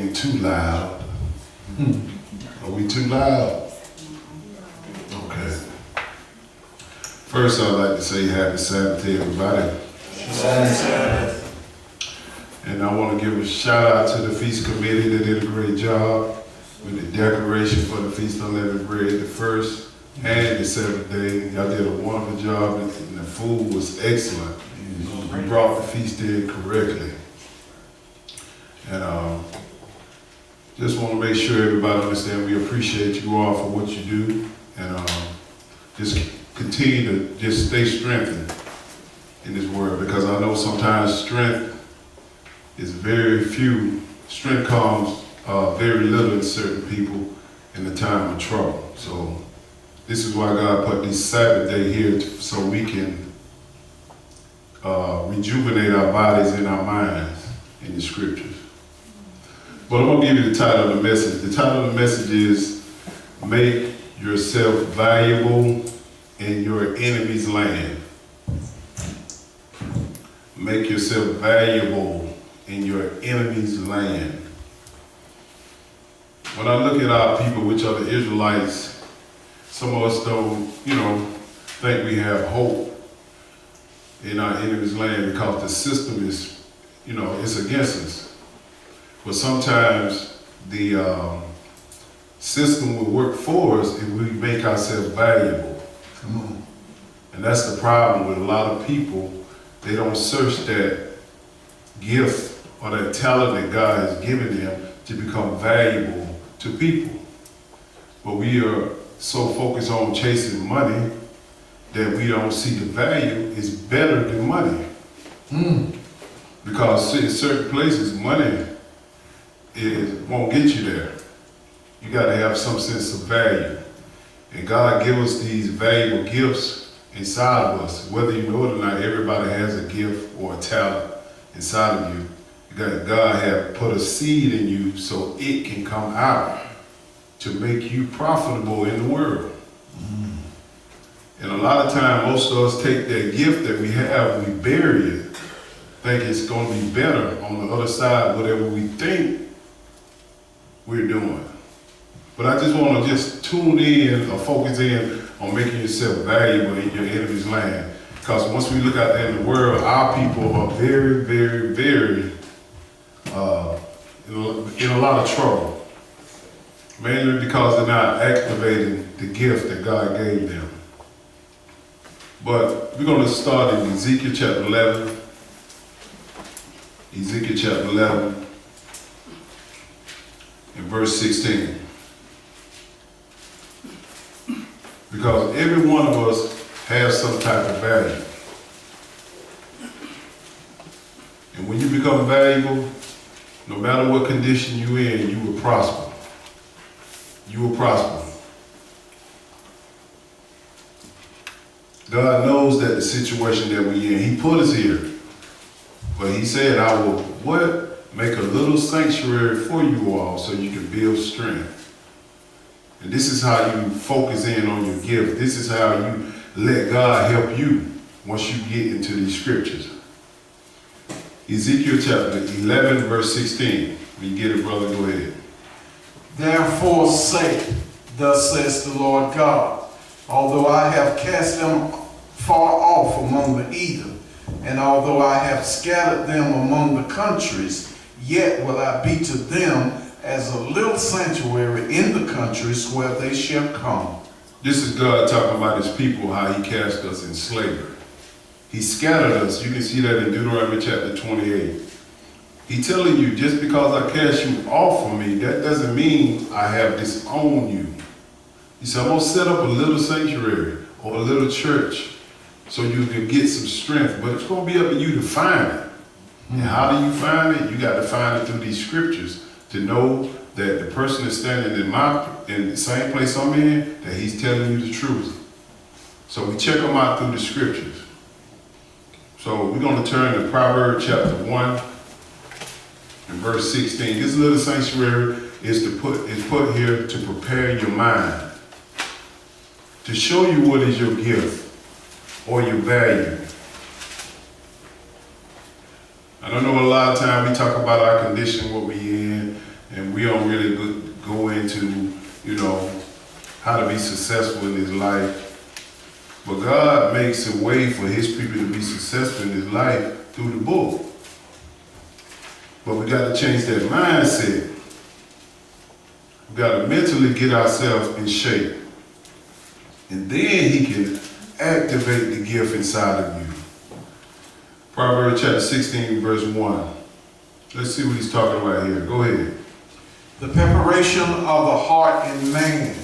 get too loud. Are we too loud? Okay. First, I'd like to say happy Sabbath to everybody. Sabbath. And I want to give a shout out to the Feast Committee that did a great job with the decoration for the Feast of Unleavened Bread, the first and the seventh day. Y'all did a wonderful job, and the food was excellent. You brought the feast in correctly. And just want to make sure everybody understands we appreciate you all for what you do, and just continue to just stay strengthened in this world, because I know sometimes strength is very few. Strength comes very little in certain people in the time of trouble. So this is why God put this Sabbath day here so we can rejuvenate our bodies and our minds in the scriptures. But I'm going to give you the title of the message. The title of the message is Make Yourself Valuable in Your Enemy's Land. Make yourself valuable in your enemy's land. When I look at our people, which are the Israelites, some of us don't, think we have hope in our enemy's land because the system is, it's against us. But sometimes the system will work for us if we make ourselves valuable. Come on. And that's the problem with a lot of people. They don't search that gift or that talent that God has given them to become valuable to people. But we are so focused on chasing money that we don't see the value is better than money. Because in certain places, money won't get you there. You got to have some sense of value. And God gives us these valuable gifts inside of us. Whether you know it or not, everybody has a gift or a talent inside of you. God has put a seed in you so it can come out to make you profitable in the world. And a lot of times, most of us take that gift that we have, we bury it, think it's going to be better on the other side, whatever we think we're doing. But I just want to just tune in or focus in on making yourself valuable in your enemy's land. Because once we look out there in the world, our people are very, very, very in a lot of trouble. Mainly because they're not activating the gift that God gave them. But we're going to start in Ezekiel chapter 11. Ezekiel chapter 11 and verse 16. Because every one of us has some type of value. And when you become valuable, no matter what condition you're in, you will prosper. You will prosper. God knows that the situation that we're in, He put us here. But He said, I will, make a little sanctuary for you all so you can build strength. And this is how you focus in on your gift. This is how you let God help you once you get into these scriptures. Ezekiel chapter 11, verse 16. When you get it, brother, go ahead. Therefore say, thus says the Lord God, although I have cast them far off among the heathen, and although I have scattered them among the countries, yet will I be to them as a little sanctuary in the countries where they shall come. This is God talking about His people, how He cast us in slavery. He scattered us. You can see that in Deuteronomy chapter 28. He's telling you, just because I cast you off from me, that doesn't mean I have disowned you. He said, I'm going to set up a little sanctuary or a little church so you can get some strength, but it's going to be up to you to find it. And how do you find it? You got to find it through these scriptures to know that the person is standing in the same place I'm in, that he's telling you the truth. So we check them out through the scriptures. So we're going to turn to Proverbs chapter 1 and verse 16. This little sanctuary is put here to prepare your mind, to show you what is your gift or your value. I don't know, a lot of time we talk about our condition, what we in, and we don't really go into, how to be successful in this life. But God makes a way for his people to be successful in this life through the book. But we got to change that mindset. We got to mentally get ourselves in shape. And then he can activate the gift inside of you. Proverbs chapter 16, verse 1. Let's see what he's talking about here. Go ahead. The preparation of the heart in man,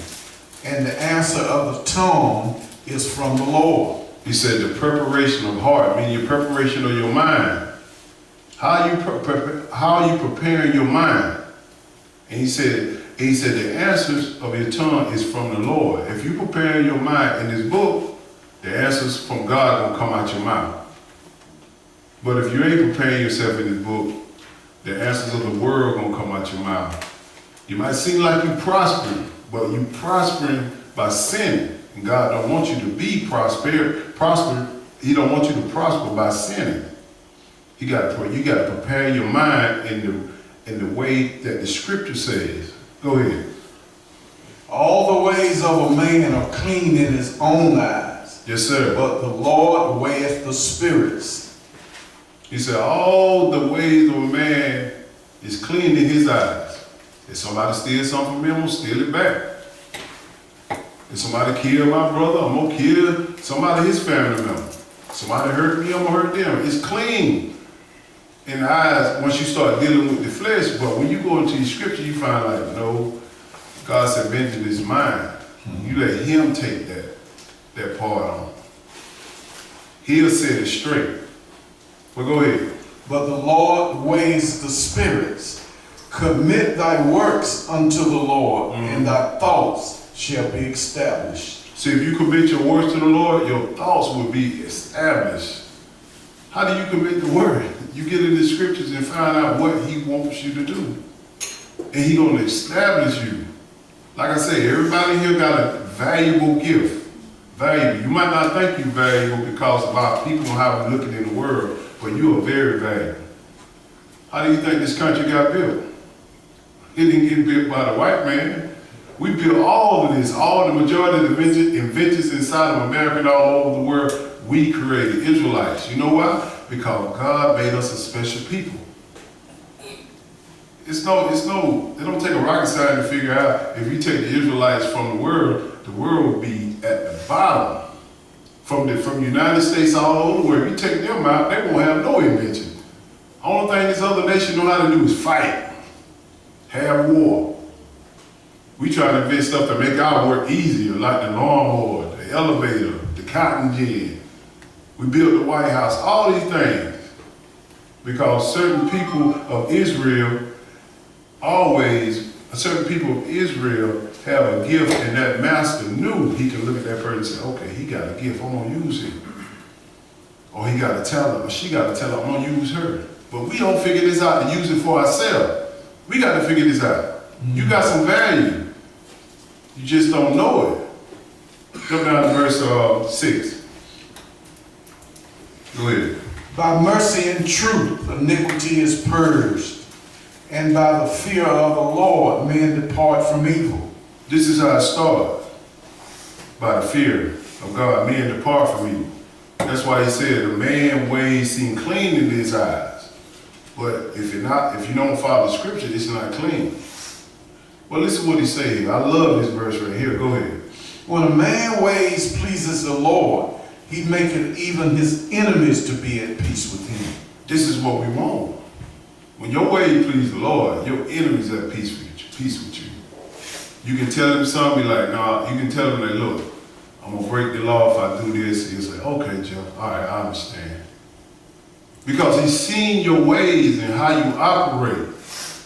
and the answer of the tongue is from the Lord. He said the preparation of heart, meaning your preparation of your mind. How are you preparing your mind? And he said the answers of your tongue is from the Lord. If you prepare your mind in this book, the answers from God will come out your mouth. But if you ain't preparing yourself in this book, the answers of the world gonna come out your mouth. You might seem like you prospering, but you prospering by sinning. And God don't want you to be prosper. He don't want you to prosper by sinning. You got to prepare your mind in the way that the scripture says. Go ahead. All the ways of a man are clean in his own eyes. Yes, sir. But the Lord weigheth the spirits. He said, all the ways of a man is clean in his eyes. If somebody steals something from me, I'm going to steal it back. If somebody kill my brother, I'm going to kill somebody, his family member. Somebody hurt me, I'm going to hurt them. It's clean in the eyes once you start dealing with the flesh. But when you go into the scripture, you find like, no, God said, vengeance is mine. You let him take that part on. He'll set it straight. Well, go ahead. But the Lord weighs the spirits. Commit thy works unto the Lord, and thy thoughts shall be established. See, if you commit your works to the Lord, your thoughts will be established. How do you commit the word? You get in the scriptures and find out what he wants you to do. And he's going to establish you. Like I say, everybody here got a valuable gift. Valuable. You might not think you're valuable because of our people and how we're looking in the world, but you are very valuable. How do you think this country got built? It didn't get built by the white man. We built all of this, all the majority of the inventions inside of America and all over the world, we created, Israelites. You know why? Because God made us a special people. It don't take a rocket science to figure out if you take the Israelites from the world will be at the bottom. From the United States all over the world, if you take them out, they won't have no invention. Only thing this other nation know how to do is fight, have war. We try to invent stuff to make our work easier, like the lawnmower, the elevator, the cotton gin. We built the White House, all these things. Because certain people of Israel have a gift, and that master knew he could look at that person and say, okay, he got a gift, I'm gonna use him. Or he got a talent, or she got a talent, I'm gonna use her. But we don't figure this out and use it for ourselves. We got to figure this out. You got some value. You just don't know it. Come down to verse 6. Go ahead. By mercy and truth, iniquity is purged, and by the fear of the Lord, men depart from evil. This is how it starts. By the fear of God, men depart from evil. That's why he said, a man's ways seem clean in his eyes. But if you don't follow the scripture, it's not clean. Well, listen to what he said here. I love this verse right here. Go ahead. When a man's ways pleases the Lord, he maketh even his enemies to be at peace with him. This is what we want. When your way please the Lord, your enemies are at peace with you. You can tell them something like, nah, you can tell them that, look, I'm going to break the law if I do this. He'll say, okay, Jeff, all right, I understand. Because he's seen your ways and how you operate.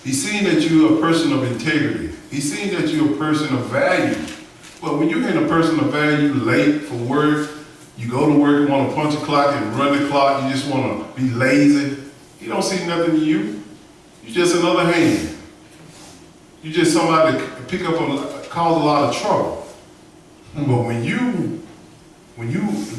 He's seen that you're a person of integrity. He's seen that you're a person of value. But when you're in a person of value, late for work, you go to work, you want to punch a clock and run the clock, you just want to be lazy, he don't see nothing in you. You're just another hand. You're just somebody that pick up cause a lot of trouble. But when you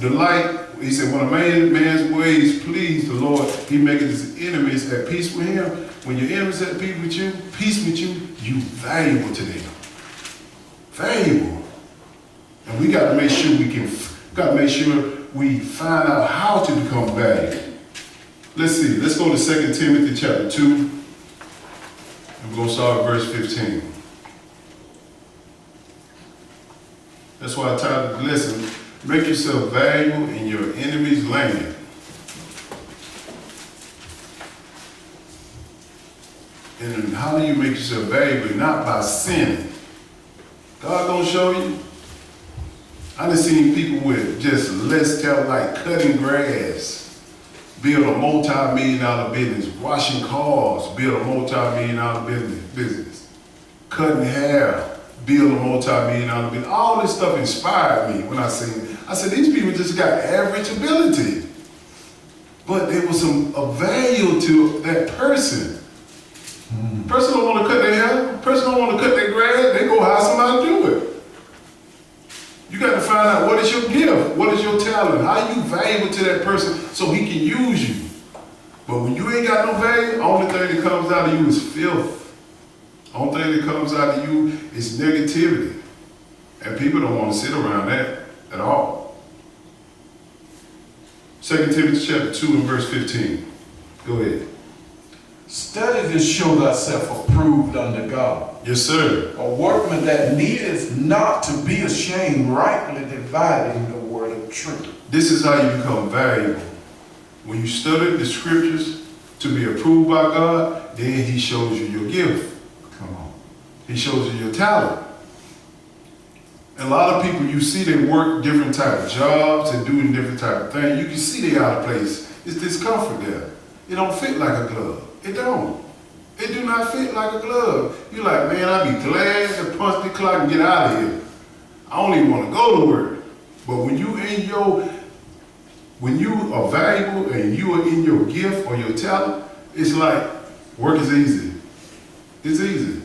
delight, he said, when a man's ways please the Lord, he maketh his enemies at peace with him. when your enemies at peace with you, you valuable to them. Valuable. And we got to make sure we find out how to become valuable. Let's see. Let's go to 2 Timothy chapter 2. And we're going to start at verse 15. That's why I titled the lesson, Make Yourself Valuable in Your Enemy's Land. And how do you make yourself valuable? Not by sinning. God gonna show you. I done seen people with just less talent, like cutting grass, build a multi-million-dollar business, washing cars, build a multi-million-dollar business, cutting hair, build a multi-million-dollar business. All this stuff inspired me when I seen it. I said, these people just got average ability. But there was a value to that person. Person don't want to cut their hair. Person don't want to cut their grass. They go hire somebody to do it. You got to find out what is your gift, what is your talent, how you valuable to that person so he can use you. But when you ain't got no value, the only thing that comes out of you is filth. The only thing that comes out of you is negativity. And people don't want to sit around that at all. 2 Timothy chapter 2 and verse 15. Go ahead. Study to show thyself approved unto God. Yes, sir. A workman that needeth not to be ashamed, rightly dividing the word of truth. This is how you become valuable. When you study the scriptures to be approved by God, then he shows you your gift. Come on. He shows you your talent. And a lot of people, you see they work different type of jobs and doing different type of things. You can see they out of place. It's discomfort there. It don't fit like a glove. It don't. It do not fit like a glove. You're like, man, I'd be glad to punch the clock and get out of here. I don't even want to go to work. But when you are valuable and you are in your gift or your talent, it's like work is easy. It's easy.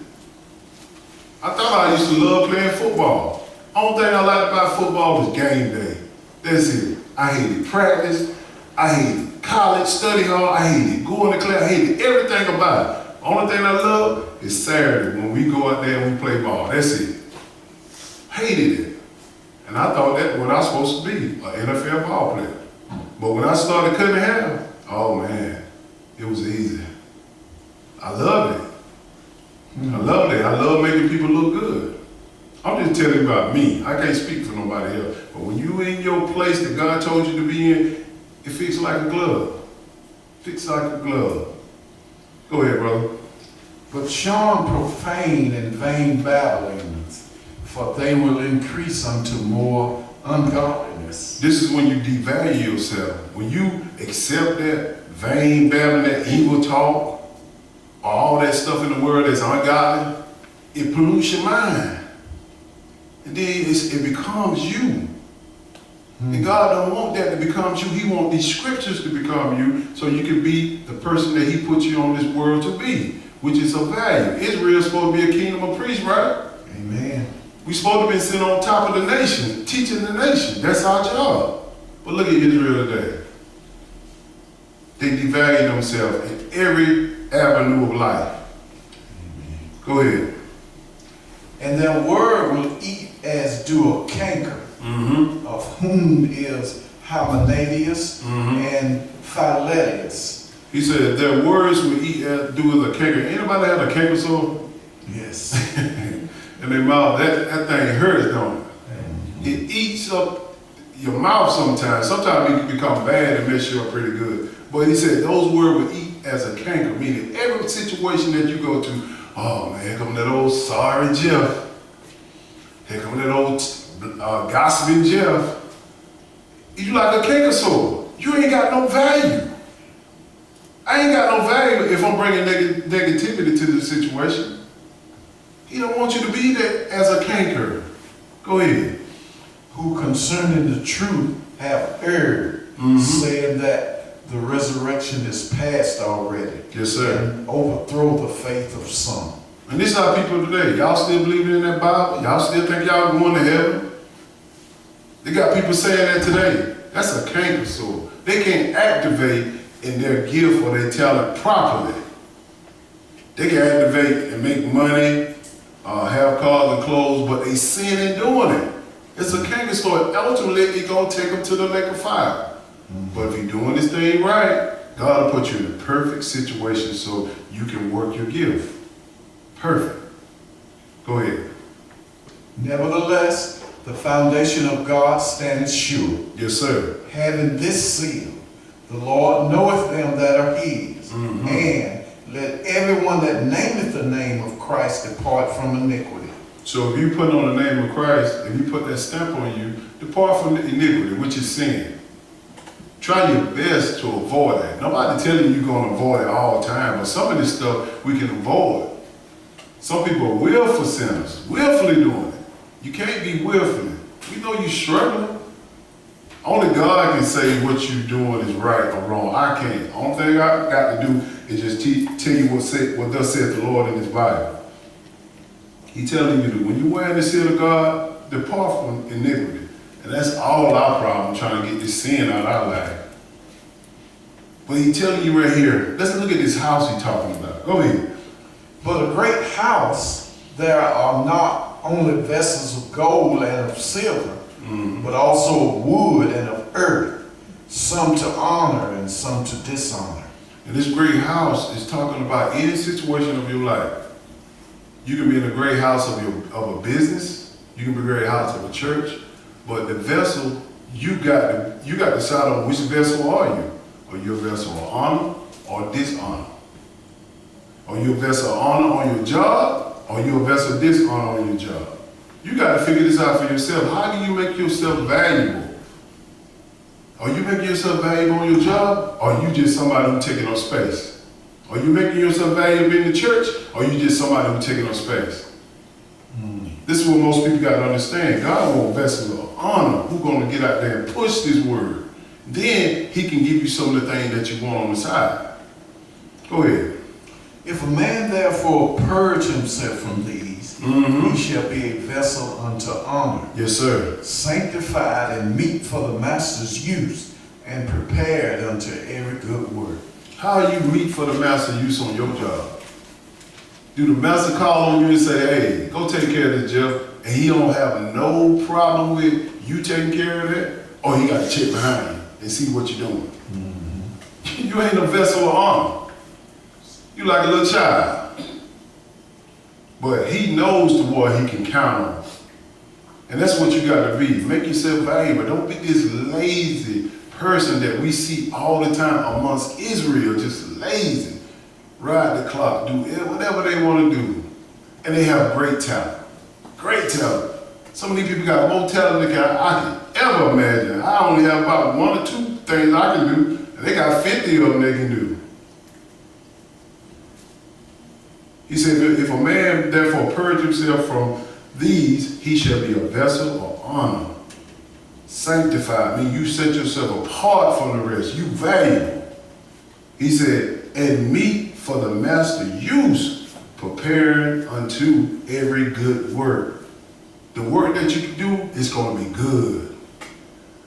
I thought I used to love playing football. Only thing I liked about football was game day. That's it. I hated practice. I hated college, study hall. I hated going to class. I hated everything about it. Only thing I love is Saturday when we go out there and we play ball. That's it. Hated it. And I thought that what I was supposed to be, an NFL ball player. But when I started cutting hair, oh man, it was easy. I loved it. I loved it. I love making people look good. I'm just telling you about me. I can't speak for nobody else. But when you in your place that God told you to be in, it fits like a glove. Fits like a glove. Go ahead, brother. But shun profane and vain babblings, for they will increase unto more ungodliness. This is when you devalue yourself. When you accept that vain babbling, that evil talk, or all that stuff in the world that's ungodly, it pollutes your mind. And then it becomes you. And God don't want that to become you. He wants these scriptures to become you so you can be the person that he put you on this world to be, which is of value. Israel's supposed to be a kingdom of priests, right? Amen. We're supposed to be sitting on top of the nation, teaching the nation. That's our job. But look at Israel today. They devalue themselves in every avenue of life. Amen. Go ahead. And their word will eat as do a canker, of whom is Hymenaeus and Philetus. He said, their words will eat as do as a canker. Anybody have a canker sore? Yes. In their mouth, that thing hurts, don't it? It eats up your mouth sometimes. Sometimes it can become bad and mess you up pretty good. But he said, those words will eat as a canker, meaning every situation that you go to, oh man, here come that old sorry Jeff. Here come that old gossiping Jeff. You like a canker sore. You ain't got no value. I ain't got no value if I'm bringing negativity to the situation. He don't want you to be there as a canker. Go ahead. Who concerning the truth have erred, saying that the resurrection is past already. Yes, sir. And overthrow the faith of some. And this is how people today. Y'all still believing in that Bible? Y'all still think y'all going to heaven? They got people saying that today. That's a canker sore. They can't activate in their gift or their talent properly. They can activate and make money, have cars and clothes, but they sin in doing it. It's a canker store. Ultimately, it's going to take them to the lake of fire. But if you're doing this thing right, God will put you in a perfect situation so you can work your gift. Perfect. Go ahead. Nevertheless, the foundation of God standeth sure, Yes, sir. having this seal, the Lord knoweth them that are his, and let everyone that nameth the name of Christ depart from iniquity. So if you put on the name of Christ, if you put that stamp on you, depart from the iniquity, which is sin. Try your best to avoid that. Nobody telling you you're going to avoid it all the time, but some of this stuff we can avoid. Some people are willful sinners, willfully doing it. You can't be willfully. You know you're struggling. Only God can say what you're doing is right or wrong. I can't. Only thing I got to do is just tell you what thus saith the Lord in His Bible. He telling you that when you wear the seal of God, depart from iniquity. And that's all our problem, trying to get this sin out of our life. But He telling you right here, let's look at this house He's talking about. Go ahead. But a great house, there are not only vessels of gold and of silver, but also of wood and of earth, some to honor and some to dishonor. And this great house is talking about any situation of your life. You can be in a great house of a business. You can be in a great house of a church. But the vessel, you got to decide on which vessel are you. Are you a vessel of honor or dishonor? Are you a vessel of honor on your job, or are you a vessel of dishonor on your job? You got to figure this out for yourself. How do you make yourself valuable? Are you making yourself valuable on your job, or are you just somebody who's taking up space? Are you making yourself valuable in the church, or are you just somebody who's taking up space? This is what most people got to understand. God wants vessels of honor who's going to get out there and push this word. Then He can give you some of the things that you want on the side. Go ahead. If a man therefore purge himself from these, he shall be a vessel unto honor, Yes, sir. sanctified and meet for the master's use, and prepared unto every good work. How you meet for the master use on your job? Do the master call on you and say, hey, go take care of this, Jeff, and he don't have no problem with you taking care of that? Or he got to check behind you and see what you're doing? You ain't a vessel of honor. You like a little child. But he knows the what he can count on. And that's what you got to be. Make yourself valuable. Don't be this lazy person that we see all the time amongst Israel, just lazy. Ride the clock, do whatever they want to do. And they have great talent. Great talent. Some of these people got more talent than I can ever imagine. I only have about 1 or 2 things I can do, and they got 50 of them they can do. He said, if a man therefore purge himself from these, he shall be a vessel of honor. Sanctified, mean you set yourself apart from the rest. You valuable. He said, and meet for the master use, preparing unto every good work. The work that you can do is going to be good.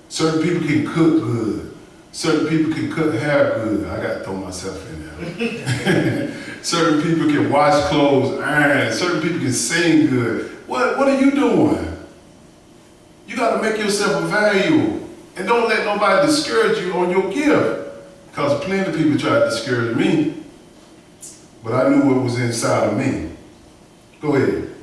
Certain people can cook good. Certain people can cut hair good. I got to throw myself in there. Certain people can wash clothes, iron. Certain people can sing good. What are you doing? You got to make yourself valuable. And don't let nobody discourage you on your gift. Because plenty of people tried to discourage me. But I knew what was inside of me. Go ahead.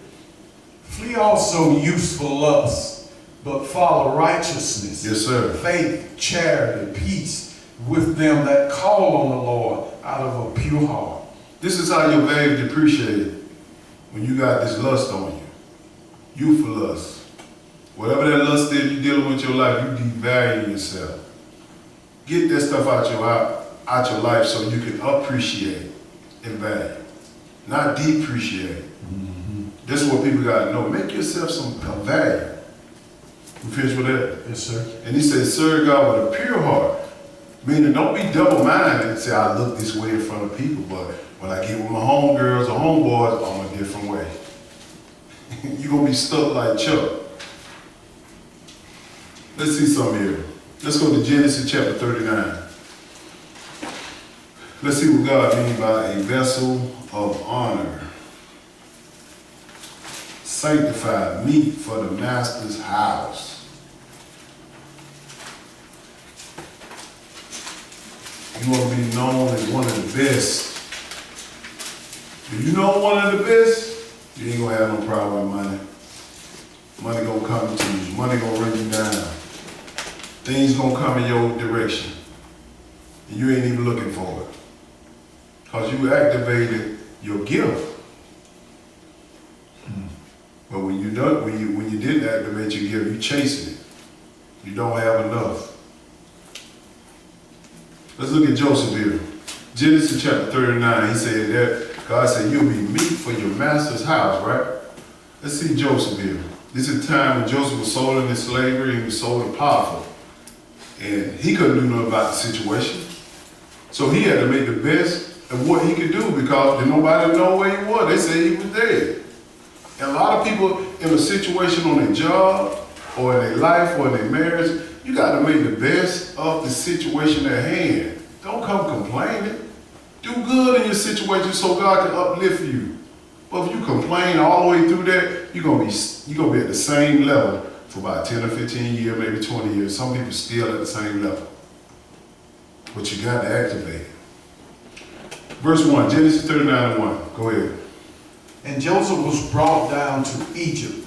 Flee also useful lusts, but follow righteousness, Yes, sir. faith, charity, peace, with them that call on the Lord out of a pure heart. This is how your value depreciated when you got this lust on you. Youthful lust. Whatever that lust is you're dealing with your life, you devalue yourself. Get that stuff out your life so you can appreciate and value, not depreciate. This is what people got to know. Make yourself some value. We finished with that? Yes, sir. And he said, serve God with a pure heart. Meaning, don't be double-minded and say, I look this way in front of people, but when I get with my homegirls or homeboys, I'm a different way. You're going to be stuck like Chuck. Let's see something here. Let's go to Genesis chapter 39. Let's see what God means by a vessel of honor. Sanctified, meet for the master's house. You want to be known as one of the best. If you know one of the best, you ain't gonna have no problem with money. Money gonna come to you. Money gonna run you down. Things gonna come in your direction. And you ain't even looking for it. Because you activated your gift. But when you didn't activate your gift, you chasing it. You don't have enough. Let's look at Joseph here. Genesis chapter 39, he said that God said, you'll be meat for your master's house, right? Let's see Joseph here. This is a time when Joseph was sold into slavery and he was sold in Potiphar. And he couldn't do nothing about the situation. So he had to make the best of what he could do because nobody know where he was. They said he was dead. And a lot of people in a situation on their job or in their life or in their marriage, you got to make the best of the situation at hand. Don't come complaining. Do good in your situation so God can uplift you. But if you complain all the way through that, you're gonna be at the same level for about 10 or 15 years, maybe 20 years. Some people still at the same level. But you got to activate it. Verse 1, Genesis 39:1. Go ahead. And Joseph was brought down to Egypt,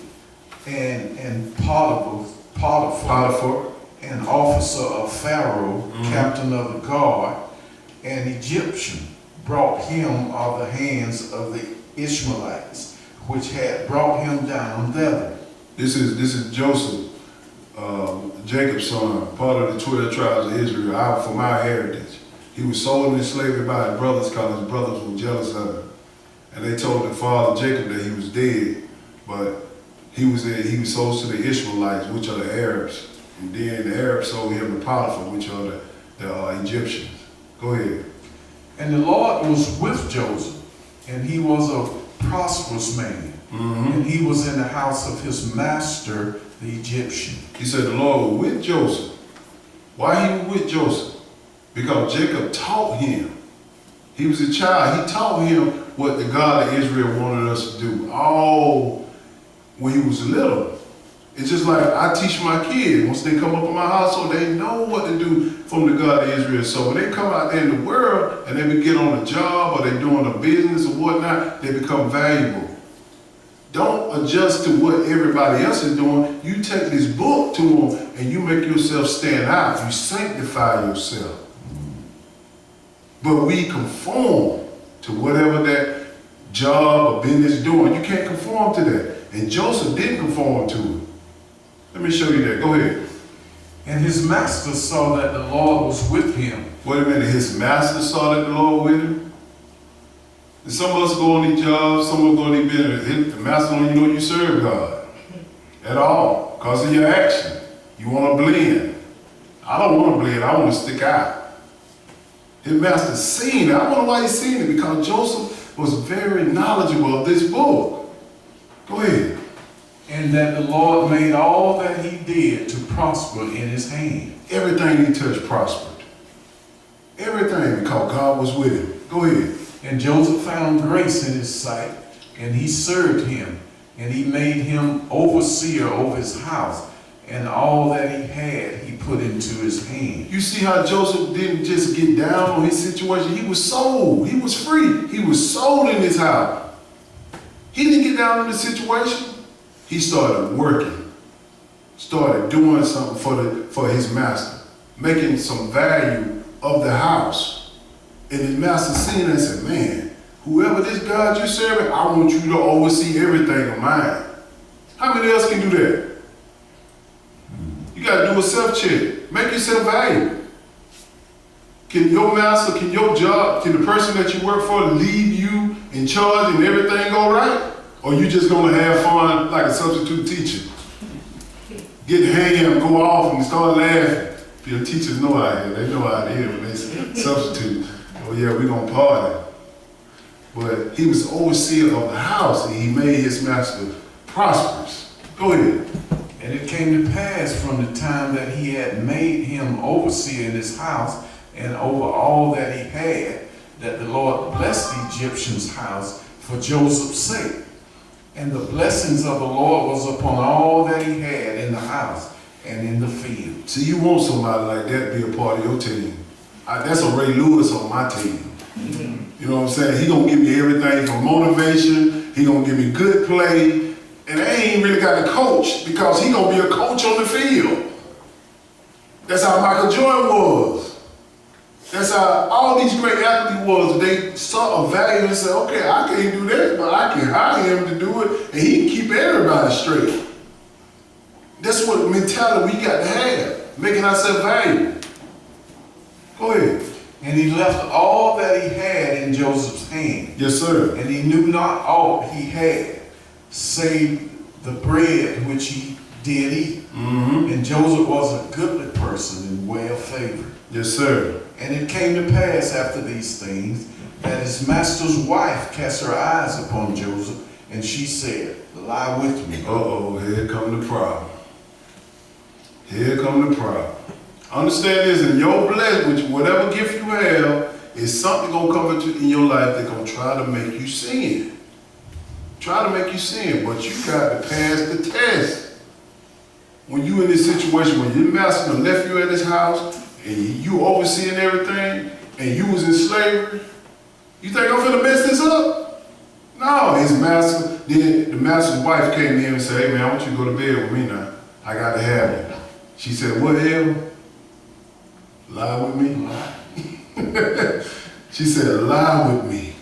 and Potiphar, an officer of Pharaoh, captain of the guard, an Egyptian, brought him of the hands of the Ishmaelites, which had brought him down thither. This is Joseph, Jacob's son, part of the 12 tribes of Israel, out from our heritage. He was sold into slavery by his brothers because his brothers were jealous of him. And they told the father Jacob that he was dead, but he was sold to the Ishmaelites, which are the Arabs. And then the Arabs sold him to Potiphar, which are the Egyptians. Go ahead. And the Lord was with Joseph, and he was a prosperous man. And he was in the house of his master, the Egyptian. He said the Lord was with Joseph. Why he was with Joseph? Because Jacob taught him. He was a child. He taught him what the God of Israel wanted us to do. All when he was little. It's just like I teach my kids. Once they come up in my household, they know what to do from the God of Israel. So when they come out there in the world and they get on a job or they're doing a business or whatnot, they become valuable. Don't adjust to what everybody else is doing. You take this book to them and you make yourself stand out. You sanctify yourself. But we conform to whatever that job or business doing. You can't conform to that. And Joseph didn't conform to it. Let me show you that. Go ahead. And his master saw that the Lord was with him. Wait a minute. His master saw that the Lord with him? And some of us go on these jobs, some of us go on these business. The master don't even know you serve God at all because of your action. You want to blend. I don't want to blend. I want to stick out. His master seen it. I wonder why he seen it, because Joseph was very knowledgeable of this book. Go ahead. And that the Lord made all that he did to prosper in his hand. Everything he touched prospered. Everything, because God was with him. Go ahead. And Joseph found grace in his sight, and he served him, and he made him overseer over his house, and all that he had he put into his hand. You see how Joseph didn't just get down on his situation? He was sold. He was free. He was sold in his house. He didn't get down on the situation. He started working, started doing something for his master, making some value of the house. And his master seen it and said, man, whoever this God you're serving, I want you to oversee everything of mine. How many else can do that? You got to do a self-check. Make yourself valuable. Can your master, can your job, can the person that you work for leave you in charge and everything go right? Or you just going to have fun like a substitute teacher? Get ham, go off and start laughing. Your teachers know out here. They know out here when they substitute. Oh yeah, we're going to party. But he was overseer of the house and he made his master prosperous. Go ahead. And it came to pass from the time that he had made him overseer in his house and over all that he had, that the Lord blessed the Egyptian's house for Joseph's sake. And the blessings of the Lord was upon all that he had in the house and in the field. See, you want somebody like that to be a part of your team. That's a Ray Lewis on my team. You know what I'm saying? He gonna give me everything from motivation. He gonna give me good play. And I ain't really got to coach because he gonna be a coach on the field. That's how Michael Jordan was. That's how all these great athletes was. They saw a value and said, okay, I can't do that, but I can hire him to do it, and he can keep everybody straight. That's what mentality we got to have, making ourselves valuable. Go ahead. And he left all that he had in Joseph's hand. Yes, sir. And he knew not aught he had, save the bread which he did eat. And Joseph was a goodly person and well favored. Yes, sir. And it came to pass after these things that his master's wife cast her eyes upon Joseph, and she said, lie with me. Uh-oh, here come the problem. Here come the problem. Understand this, in your blessing, which whatever gift you have, is something gonna come into in your life that's gonna try to make you sin. Try to make you sin, but you got to pass the test. When you in this situation, when your master done left you at his house, and you overseeing everything, and you was in slavery, you think I'm finna mess this up? No, his master, then the master's wife came to him and said, hey man, I want you to go to bed with me now. I got to have you. She said, what hell? Lie with me? She said, lie with me.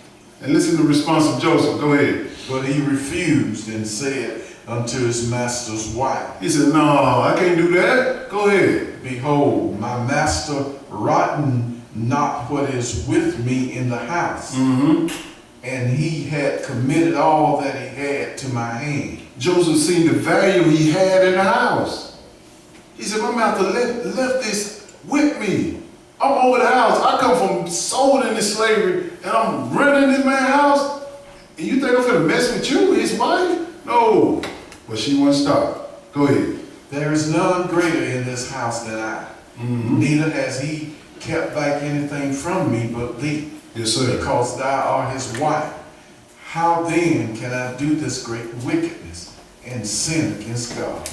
And listen to the response of Joseph. Go ahead. But he refused and said unto his master's wife, He said, no, I can't do that. Go ahead. behold, my master rotten not what is with me in the house. And he had committed all that he had to my hand. Joseph seen the value he had in the house. He said, my master left this with me. I'm over the house. I come from sold into slavery, and I'm renting this man's house. And you think I'm gonna mess with you, his wife? No. But she wouldn't stop. Go ahead. There is none greater in this house than I. Neither has he kept back anything from me but thee. Yes, sir. Because thou art his wife. How then can I do this great wickedness and sin against God?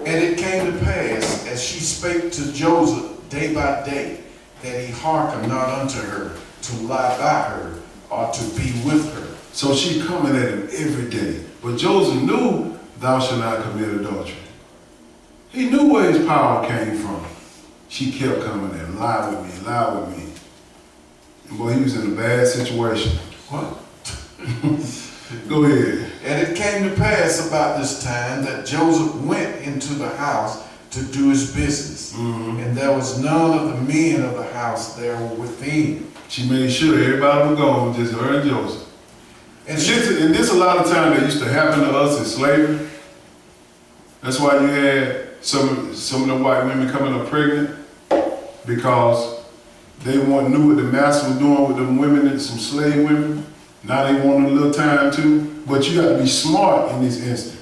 And it came to pass, as she spake to Joseph day by day, that he hearkened not unto her to lie by her or to be with her. So she coming at him every day. But Joseph knew thou shalt not commit adultery. He knew where his power came from. She kept coming at him, lie with me, lie with me. And boy, he was in a bad situation. What? Go ahead. And it came to pass about this time that Joseph went into the house to do his business. And there was none of the men of the house there within. She made sure everybody was gone, just her and Joseph. And And this a lot of times that used to happen to us in slavery. That's why you had some of the white women coming up pregnant, because they knew what the master was doing with them women and some slave women. Now they want a little time too. But you got to be smart in this instant.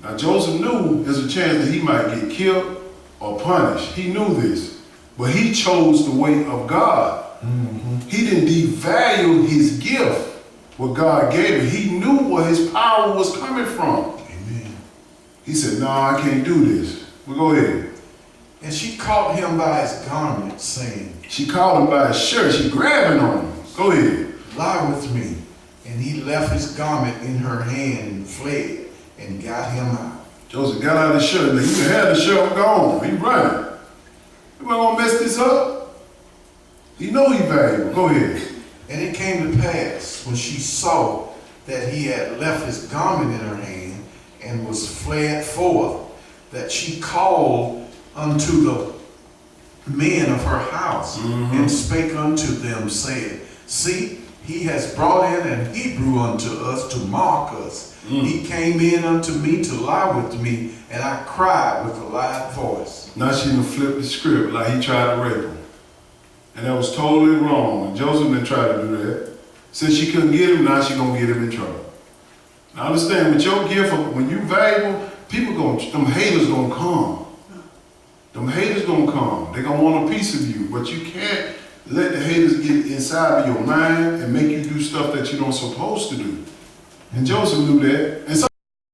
Now Joseph knew there's a chance that he might get killed or punished. He knew this. But he chose the way of God. He didn't devalue his gift, what God gave him. He knew where his power was coming from. Amen. He said, no, I can't do this. Well, go ahead. And she caught him by his garment, saying, She called him by his shirt. She grabbing on him. Go ahead. lie with me. And he left his garment in her hand and fled and got him out. Joseph got out of the shirt. Now, you can have the shirt gone. He running. You ain't gonna mess this up. You know he valuable. Go ahead. And it came to pass, when she saw that he had left his garment in her hand and was fled forth, that she called unto the men of her house and spake unto them, saying, see, he has brought in an Hebrew unto us to mock us. He came in unto me to lie with me, and I cried with a loud voice. Now she done flipped the script like he tried to rape him. And that was totally wrong. And Joseph didn't try to do that. Since she couldn't get him, now she gonna get him in trouble. Now understand, with your gift, when you valuable, them haters gonna come. Them haters gonna come. They gonna want a piece of you. But you can't let the haters get inside of your mind and make you do stuff that you don't supposed to do. And Joseph knew that. And